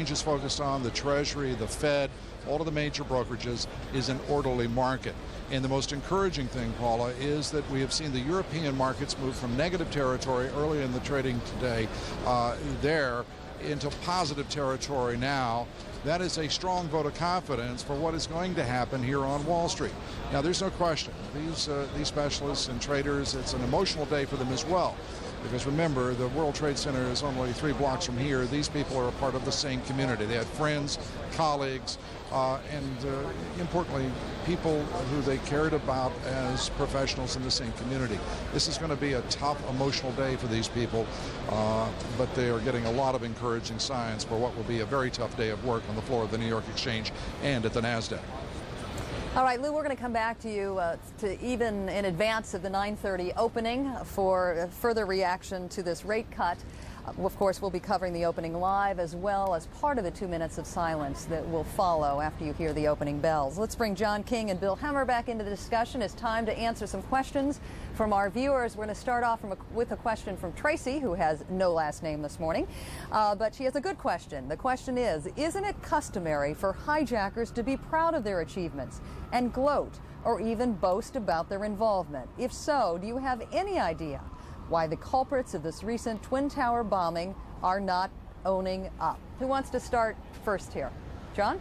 Is focused on the Treasury, the Fed, all of the major brokerages, is an orderly market. And the most encouraging thing, Paula, is that we have seen the European markets move from negative territory early in the trading today there into positive territory now. That is a strong vote of confidence for what is going to happen here on Wall Street. Now, there's no question. These specialists and traders, it's an emotional day for them as well. Because remember, the World Trade Center is only 3 blocks from here. These people are a part of the same community. They had friends, colleagues, and importantly, people who they cared about as professionals in the same community. This is going to be a tough, emotional day for these people, but they are getting a lot of encouraging signs for what will be a very tough day of work on the floor of the New York Exchange and at the NASDAQ. All right, Lou, we're going to come back to you even in advance of the 9:30 opening for further reaction to this rate cut. Of course, we'll be covering the opening live as well as part of the 2 minutes of silence that will follow after you hear the opening bells. Let's bring John King and Bill Hemmer back into the discussion. It's time to answer some questions from our viewers. We're going to start off with a question from Tracy, who has no last name this morning, but she has a good question. The question is, isn't it customary for hijackers to be proud of their achievements and gloat or even boast about their involvement? If so, do you have any idea why the culprits of this recent Twin Tower bombing are not owning up? Who wants to start first here? John?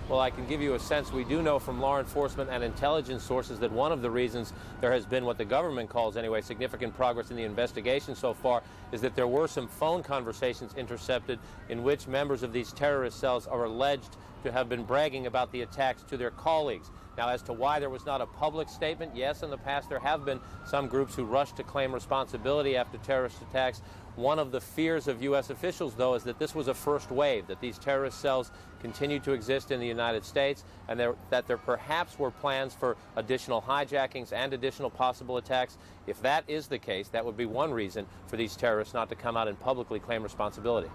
Well, I can give you a sense. We do know from law enforcement and intelligence sources that one of the reasons there has been what the government calls, anyway, significant progress in the investigation so far is that there were some phone conversations intercepted in which members of these terrorist cells are alleged to have been bragging about the attacks to their colleagues. Now, as to why there was not a public statement, yes, in the past there have been some groups who rushed to claim responsibility after terrorist attacks. One of the fears of U.S. officials, though, is that this was a first wave, that these terrorist cells continue to exist in the United States, and that there perhaps were plans for additional hijackings and additional possible attacks. If that is the case, that would be one reason for these terrorists not to come out and publicly claim responsibility.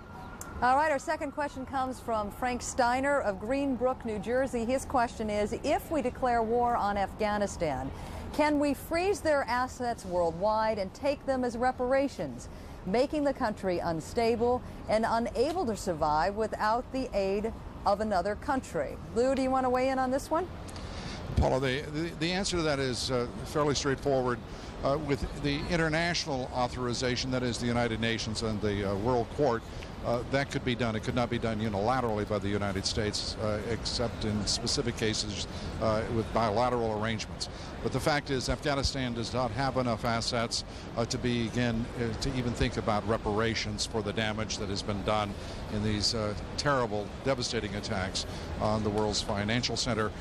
All right, our second question comes from Frank Steiner of Greenbrook, New Jersey. His question is, if we declare war on Afghanistan, can we freeze their assets worldwide and take them as reparations, making the country unstable and unable to survive without the aid of another country? Lou, do you want to weigh in on this one? Paula, the answer to that is fairly straightforward. With the international authorization, that is the United Nations and the World Court, that could be done. It could not be done unilaterally by the United States, except in specific cases with bilateral arrangements. But the fact is, Afghanistan does not have enough assets to begin to even think about reparations for the damage that has been done in these terrible, devastating attacks on the world's financial center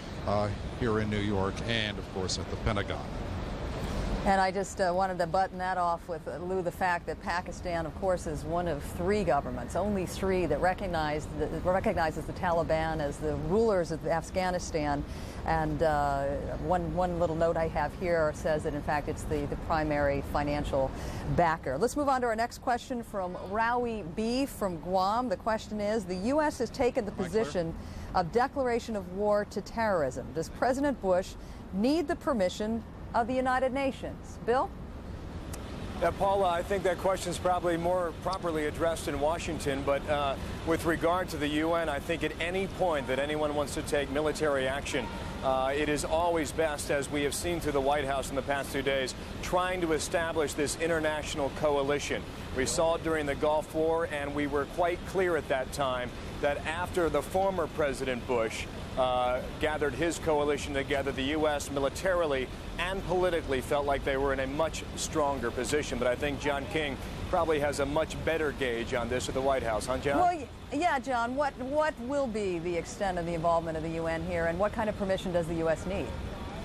here in New York and, of course, at the Pentagon. And I just wanted to button that off with, Lou, the fact that Pakistan, of course, is one of 3 governments, only 3, that recognizes the Taliban as the rulers of Afghanistan. And one little note I have here says that, in fact, it's the primary financial backer. Let's move on to our next question from Rowie B. from Guam. The question is, the U.S. has taken the position of declaration of war to terrorism. Does President Bush need the permission of the United Nations? Bill? Yeah, Paula, I think that question is probably more properly addressed in Washington, but with regard to the UN, I think at any point that anyone wants to take military action, it is always best, as we have seen through the White House in the past 2 days, trying to establish this international coalition. We saw it during the Gulf War, and we were quite clear at that time that after the former President Bush gathered his coalition together, the U.S. militarily and politically felt like they were in a much stronger position. But I think John King probably has a much better gauge on this at the White House, huh, John? Well, yeah, John, what will be the extent of the involvement of the UN here, and what kind of permission does the U.S. need?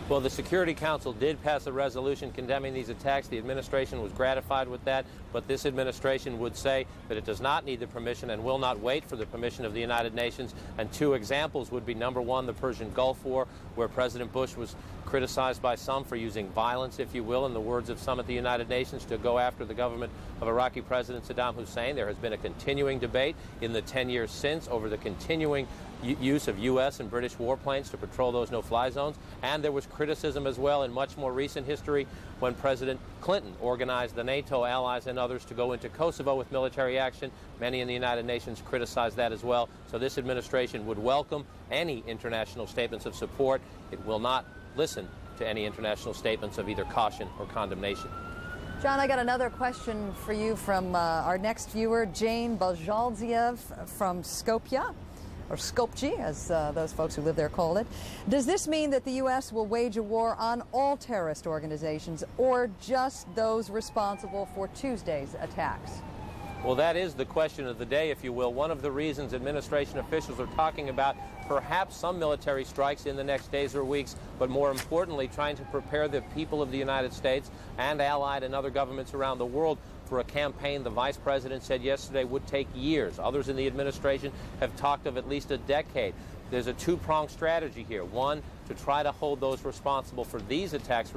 Well, the Security Council did pass a resolution condemning these attacks. The administration was gratified with that, but this administration would say that it does not need the permission and will not wait for the permission of the United Nations. And 2 examples would be, number 1, the Persian Gulf War, where President Bush was criticized by some for using violence, if you will, in the words of some at the United Nations, to go after the government of Iraqi President Saddam Hussein. There has been a continuing debate in the 10 years since over the continuing use of U.S. and British warplanes to patrol those no-fly zones. And there was criticism as well in much more recent history when President Clinton organized the NATO allies and others to go into Kosovo with military action. Many in the United Nations criticized that as well. So this administration would welcome any international statements of support. It will not listen to any international statements of either caution or condemnation. John, I got another question for you from our next viewer, Jane Baljaldziev from Skopje, or Skopje, as those folks who live there call it. Does this mean that the U.S. will wage a war on all terrorist organizations or just those responsible for Tuesday's attacks? Well, that is the question of the day, if you will. One of the reasons administration officials are talking about perhaps some military strikes in the next days or weeks, but more importantly, trying to prepare the people of the United States and allied and other governments around the world for a campaign the vice president said yesterday would take years. Others in the administration have talked of at least a decade. There's a two-pronged strategy here. One, to try to hold those responsible for these attacks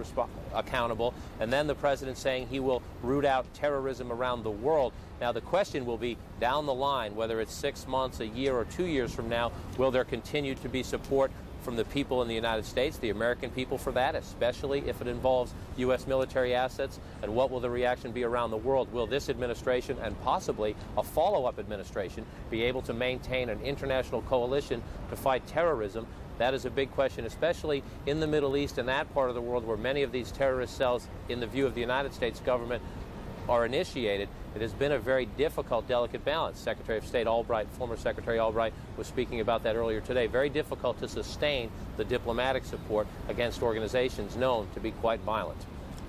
accountable, and then the president saying he will root out terrorism around the world. Now, the question will be down the line, whether it's 6 months, a year, or 2 years from now, will there continue to be support from the people in the United States, the American people, for that, especially if it involves U.S. military assets? And what will the reaction be around the world? Will this administration and possibly a follow-up administration be able to maintain an international coalition to fight terrorism? That is a big question, especially in the Middle East and that part of the world where many of these terrorist cells, in the view of the United States government, are initiated. It has been a very difficult, delicate balance. Secretary of State Albright, former Secretary Albright, was speaking about that earlier today. Very difficult to sustain the diplomatic support against organizations known to be quite violent.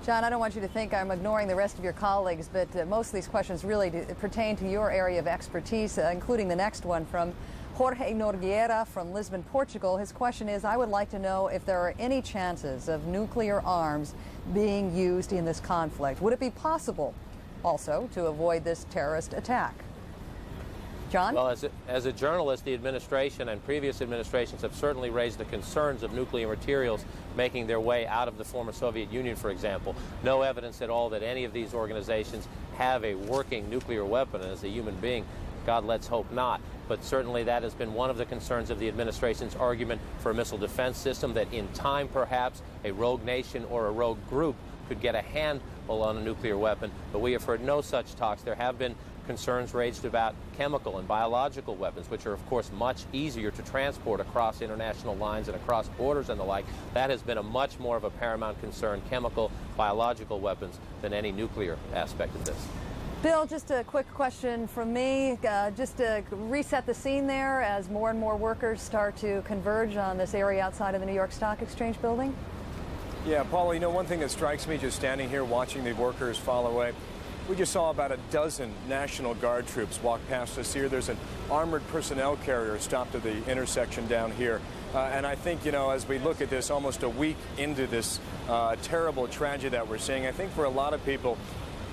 John, I don't want you to think I'm ignoring the rest of your colleagues, but most of these questions really pertain to your area of expertise, including the next one from Jorge Nogueira from Lisbon, Portugal. His question is, I would like to know if there are any chances of nuclear arms being used in this conflict. Would it be possible also to avoid this terrorist attack? John? Well, as a journalist, the administration and previous administrations have certainly raised the concerns of nuclear materials making their way out of the former Soviet Union, for example. No evidence at all that any of these organizations have a working nuclear weapon. And as a human being, God, let's hope not. But certainly that has been one of the concerns of the administration's argument for a missile defense system, that in time perhaps a rogue nation or a rogue group could get a handle on a nuclear weapon. But we have heard no such talks. There have been concerns raised about chemical and biological weapons, which are, of course, much easier to transport across international lines and across borders and the like. That has been a much more of a paramount concern, chemical, biological weapons, than any nuclear aspect of this. Bill, just a quick question from me, just to reset the scene there as more and more workers start to converge on this area outside of the New York Stock Exchange building. Yeah, Paula, you know, one thing that strikes me just standing here watching the workers file away, we just saw about a dozen National Guard troops walk past us here. There's an armored personnel carrier stopped at the intersection down here. And I think, you know, as we look at this almost a week into this terrible tragedy that we're seeing, I think for a lot of people,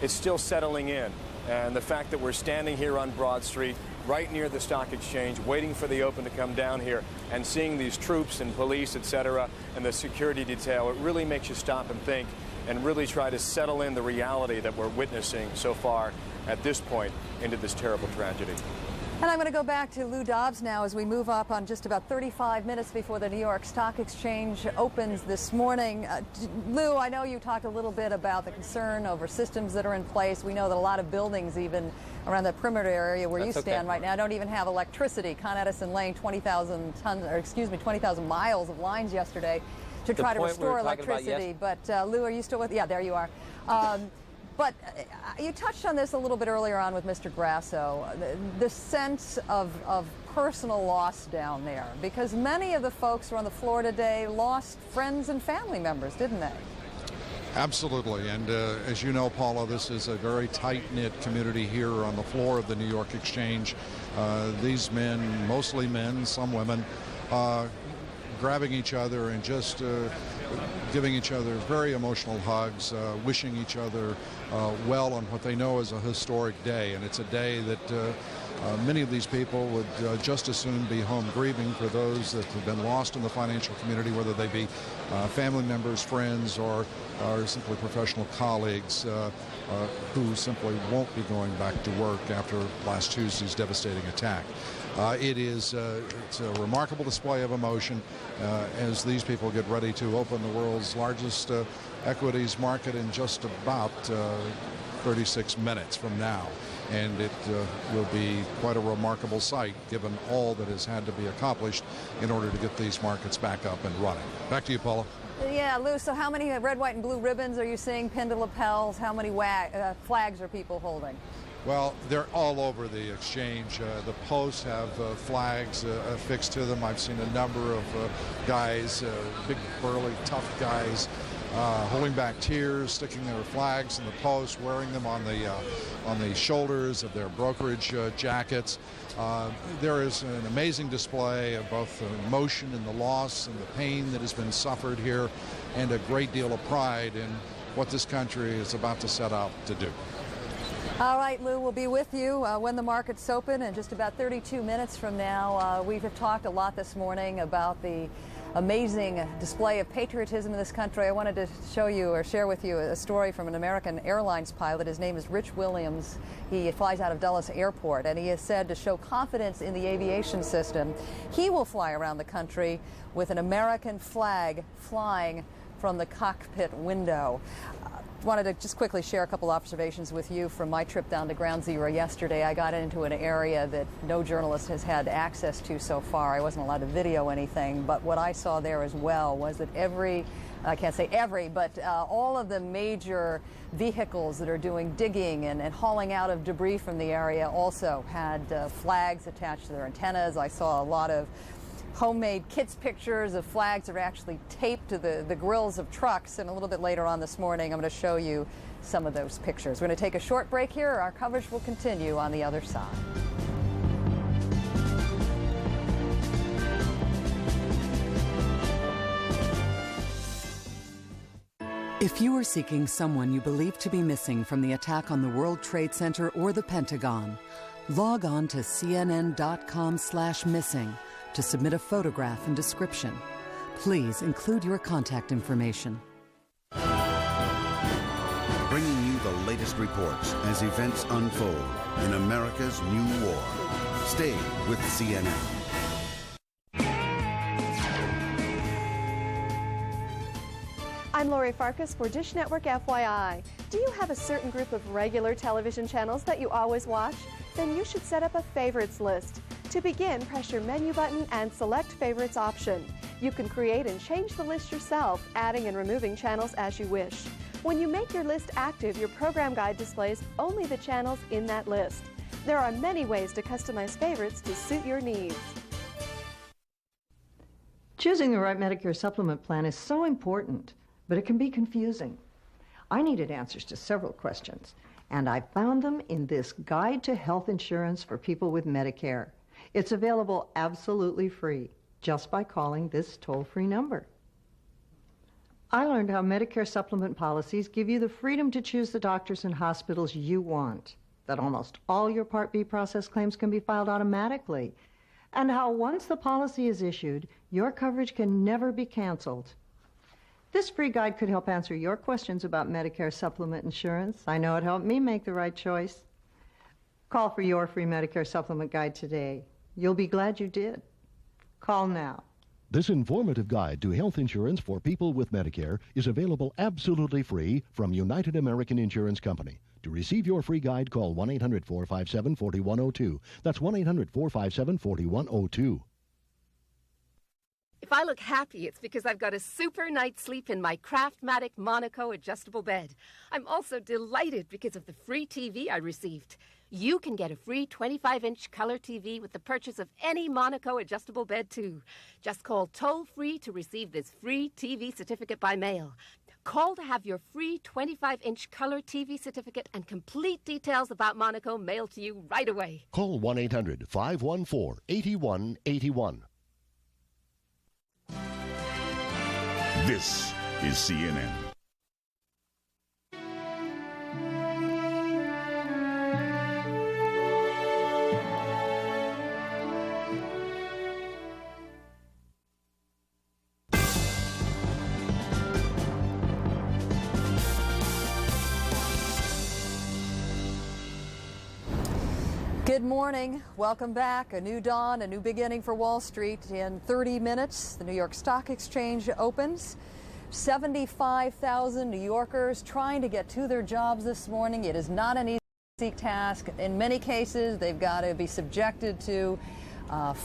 it's still settling in. And the fact that we're standing here on Broad Street, right near the stock exchange, waiting for the open to come down here, and seeing these troops and police, etc., and the security detail, it really makes you stop and think and really try to settle in the reality that we're witnessing so far at this point into this terrible tragedy. And I'm going to go back to Lou Dobbs now as we move up on just about 35 minutes before the New York Stock Exchange opens this morning. Lou, I know you talked a little bit about the concern over systems that are in place. We know that a lot of buildings, even around the perimeter area where you stand right now, don't even have electricity. Con Edison laying 20,000 miles of lines yesterday to try to restore electricity. But Lou, are you still with? Yeah, there you are. But you touched on this a little bit earlier on with Mr. Grasso, the sense of personal loss down there, because many of the folks who are on the floor today lost friends and family members, didn't they? Absolutely. And as you know, Paula, this is a very tight-knit community here on the floor of the New York Exchange. These men, mostly men, some women, grabbing each other and just giving each other very emotional hugs, wishing each other well on what they know is a historic day. And it's a day that Many of these people would just as soon be home grieving for those that have been lost in the financial community, whether they be family members, friends, or simply professional colleagues who simply won't be going back to work after last Tuesday's devastating attack. It's a remarkable display of emotion as these people get ready to open the world's largest equities market in just about 36 minutes from now. And it will be quite a remarkable sight given all that has had to be accomplished in order to get these markets back up and running. Back to you, Paula. Yeah, Lou, so how many red, white, and blue ribbons are you seeing pinned to lapels? How many flags are people holding? Well, they're all over the exchange. The posts have flags affixed to them. I've seen a number of guys, big, burly, tough guys, holding back tears, sticking their flags in the posts, wearing them on the shoulders of their brokerage jackets. There is an amazing display of both the emotion and the loss and the pain that has been suffered here, and a great deal of pride in what this country is about to set out to do. All right, Lou, we'll be with you when the markets open in just about 32 minutes from now. We have talked a lot this morning about the amazing display of patriotism in this country. I wanted to show you or share with you a story from an American Airlines pilot. His name is Rich Williams. He flies out of Dulles Airport, and he has said to show confidence in the aviation system, he will fly around the country with an American flag flying from the cockpit window. Wanted to just quickly share a couple observations with you from my trip down to Ground Zero yesterday. I got into an area that no journalist has had access to so far. I wasn't allowed to video anything, but what I saw there as well was that I can't say every, but all of the major vehicles that are doing digging and hauling out of debris from the area also had flags attached to their antennas. I saw a lot of homemade kids' pictures of flags that are actually taped to the grills of trucks, and a little bit later on this morning I'm going to show you some of those pictures. We're going to take a short break here. Our coverage will continue on the other side. If you are seeking someone you believe to be missing from the attack on the World Trade Center or the Pentagon, log on to cnn.com/missing to submit a photograph and description. Please include your contact information. Bringing you the latest reports as events unfold in America's new war. Stay with CNN. I'm Lori Farkas for Dish Network FYI. Do you have a certain group of regular television channels that you always watch? Then you should set up a favorites list. To begin, press your menu button and select Favorites option. You can create and change the list yourself, adding and removing channels as you wish. When you make your list active, your program guide displays only the channels in that list. There are many ways to customize favorites to suit your needs. Choosing the right Medicare supplement plan is so important, but it can be confusing. I needed answers to several questions, and I found them in this Guide to Health Insurance for People with Medicare. It's available absolutely free, just by calling this toll-free number. I learned how Medicare supplement policies give you the freedom to choose the doctors and hospitals you want, that almost all your Part B process claims can be filed automatically, and how once the policy is issued, your coverage can never be canceled. This free guide could help answer your questions about Medicare supplement insurance. I know it helped me make the right choice. Call for your free Medicare supplement guide today. You'll be glad you did. Call now. This informative guide to health insurance for people with Medicare is available absolutely free from United American Insurance Company. To receive your free guide, call 1-800-457-4102. That's 1-800-457-4102. If I look happy, it's because I've got a super night's sleep in my Craftmatic Monaco adjustable bed. I'm also delighted because of the free TV I received. You can get a free 25-inch color TV with the purchase of any Monaco adjustable bed, too. Just call toll-free to receive this free TV certificate by mail. Call to have your free 25-inch color TV certificate and complete details about Monaco mailed to you right away. Call 1-800-514-8181. This is CNN. Mid-morning, welcome back. A new dawn, a new beginning for Wall Street. In 30 minutes, the New York Stock Exchange opens. 75,000 New Yorkers trying to get to their jobs this morning. It is not an easy task. In many cases, they've got to be subjected to 5